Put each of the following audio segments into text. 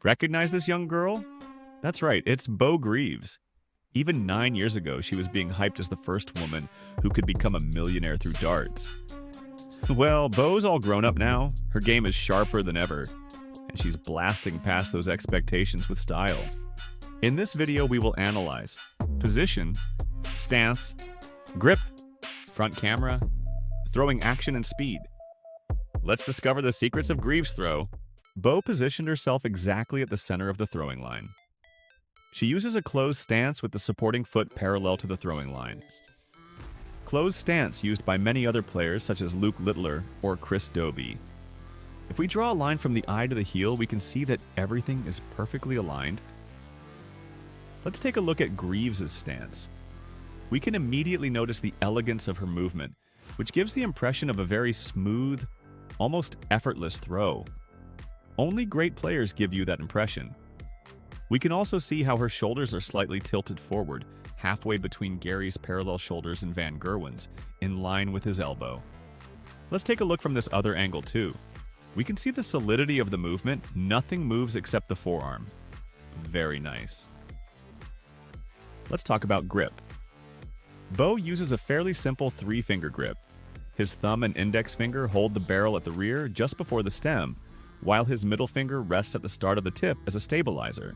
Recognize this young girl? That's right, it's Beau Greaves. Even 9 years ago, she was being hyped as the first woman who could become a millionaire through darts. Well, Beau's all grown up now, her game is sharper than ever, and she's blasting past those expectations with style. In this video, we will analyze position, stance, grip, front camera, throwing action, and speed. Let's discover the secrets of Greaves' throw. Beau positioned herself exactly at the center of the throwing line. She uses a closed stance with the supporting foot parallel to the throwing line. Closed stance used by many other players such as Luke Littler or Chris Dobie. If we draw a line from the eye to the heel, we can see that everything is perfectly aligned. Let's take a look at Greaves' stance. We can immediately notice the elegance of her movement, which gives the impression of a very smooth, almost effortless throw. Only great players give you that impression. We can also see how her shoulders are slightly tilted forward, halfway between Gary's parallel shoulders and Van Gerwen's, in line with his elbow. Let's take a look from this other angle too. We can see the solidity of the movement. Nothing moves except the forearm. Very nice. Let's talk about grip. Beau uses a fairly simple 3-finger grip. His thumb and index finger hold the barrel at the rear just before the stem, while his middle finger rests at the start of the tip as a stabilizer.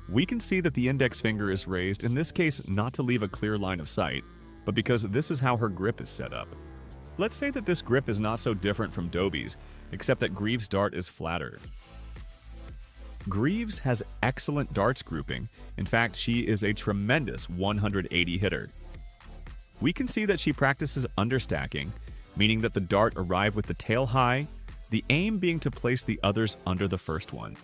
We can see that the index finger is raised, in this case not to leave a clear line of sight, but because this is how her grip is set up. Let's say that this grip is not so different from Dobie's, except that Greaves' dart is flatter. Greaves has excellent darts grouping. In fact, she is a tremendous 180 hitter. We can see that she practices understacking, meaning that the dart arrives with the tail high, the aim being to place the others under the first one.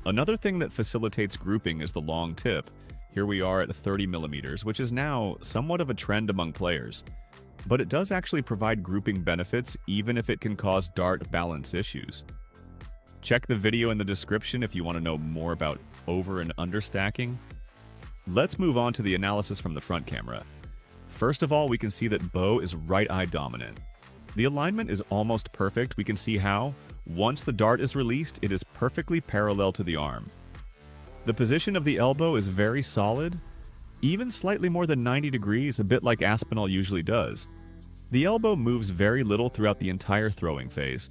Another thing that facilitates grouping is the long tip. Here we are at 30 millimeters, which is now somewhat of a trend among players. But it does actually provide grouping benefits, even if it can cause dart balance issues. Check the video in the description if you want to know more about over and understacking. Let's move on to the analysis from the front camera. First of all, we can see that Beau is right-eye dominant. The alignment is almost perfect. We can see how, once the dart is released, it is perfectly parallel to the arm. The position of the elbow is very solid, even slightly more than 90 degrees, a bit like Aspinall usually does. The elbow moves very little throughout the entire throwing phase.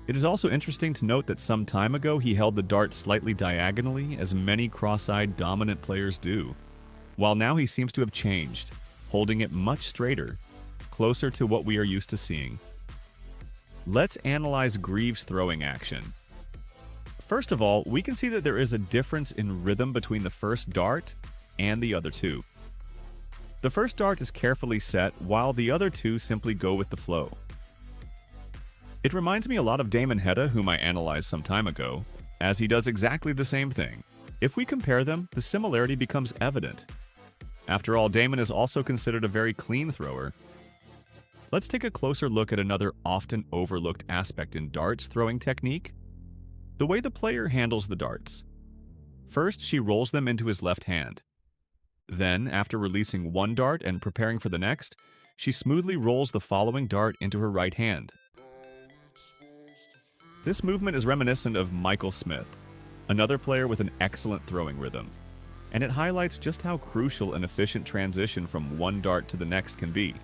It is also interesting to note that some time ago he held the dart slightly diagonally, as many cross-eyed dominant players do, while now he seems to have changed, holding it much straighter, closer to what we are used to seeing. Let's analyze Greaves' throwing action. First of all, we can see that there is a difference in rhythm between the first dart and the other two. The first dart is carefully set, while the other two simply go with the flow. It reminds me a lot of Damon Hedda, whom I analyzed some time ago, as he does exactly the same thing. If we compare them, the similarity becomes evident. After all, Damon is also considered a very clean thrower. Let's take a closer look at another often overlooked aspect in darts throwing technique: the way the player handles the darts. First, she rolls them into his left hand. Then, after releasing one dart and preparing for the next, she smoothly rolls the following dart into her right hand. This movement is reminiscent of Michael Smith, another player with an excellent throwing rhythm, and it highlights just how crucial an efficient transition from one dart to the next can be.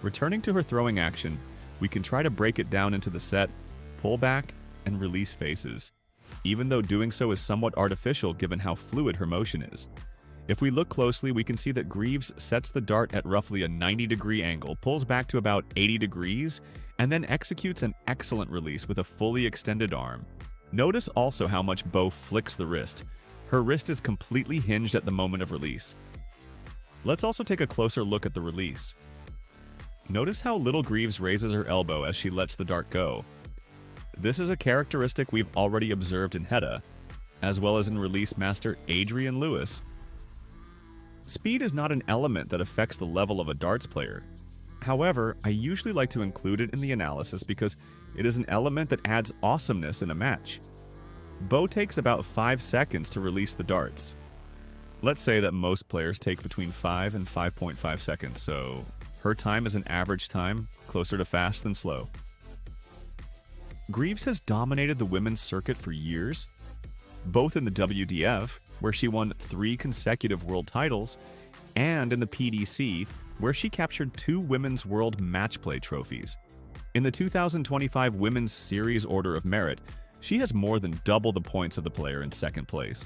Returning to her throwing action, we can try to break it down into the set, pullback, and release phases, even though doing so is somewhat artificial given how fluid her motion is. If we look closely, we can see that Greaves sets the dart at roughly a 90-degree angle, pulls back to about 80 degrees, and then executes an excellent release with a fully extended arm. Notice also how much Beau flicks the wrist. Her wrist is completely hinged at the moment of release. Let's also take a closer look at the release. Notice how little Greaves raises her elbow as she lets the dart go. This is a characteristic we've already observed in Hedda, as well as in release master Adrian Lewis. Speed is not an element that affects the level of a darts player. However, I usually like to include it in the analysis because it is an element that adds awesomeness in a match. Beau takes about 5 seconds to release the darts. Let's say that most players take between 5 and 5.5 seconds, so her time is an average time, closer to fast than slow. Greaves has dominated the women's circuit for years. both in the WDF, where she won 3 consecutive world titles, and in the PDC, where she captured 2 Women's World Match Play trophies. In the 2025 Women's Series Order of Merit, she has more than double the points of the player in second place.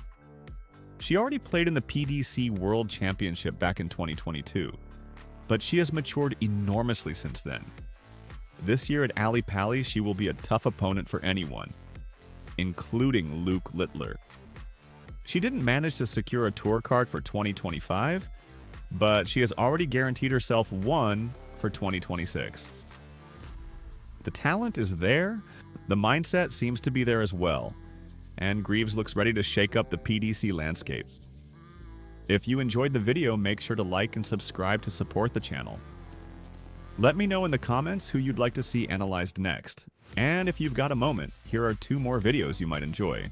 She already played in the PDC World Championship back in 2022, but she has matured enormously since then. This year at Ali Pali, she will be a tough opponent for anyone, including Luke Littler. She didn't manage to secure a tour card for 2025, but she has already guaranteed herself one for 2026. The talent is there, the mindset seems to be there as well, and Greaves looks ready to shake up the PDC landscape. If you enjoyed the video, make sure to like and subscribe to support the channel. Let me know in the comments who you'd like to see analyzed next, and if you've got a moment, here are 2 more videos you might enjoy.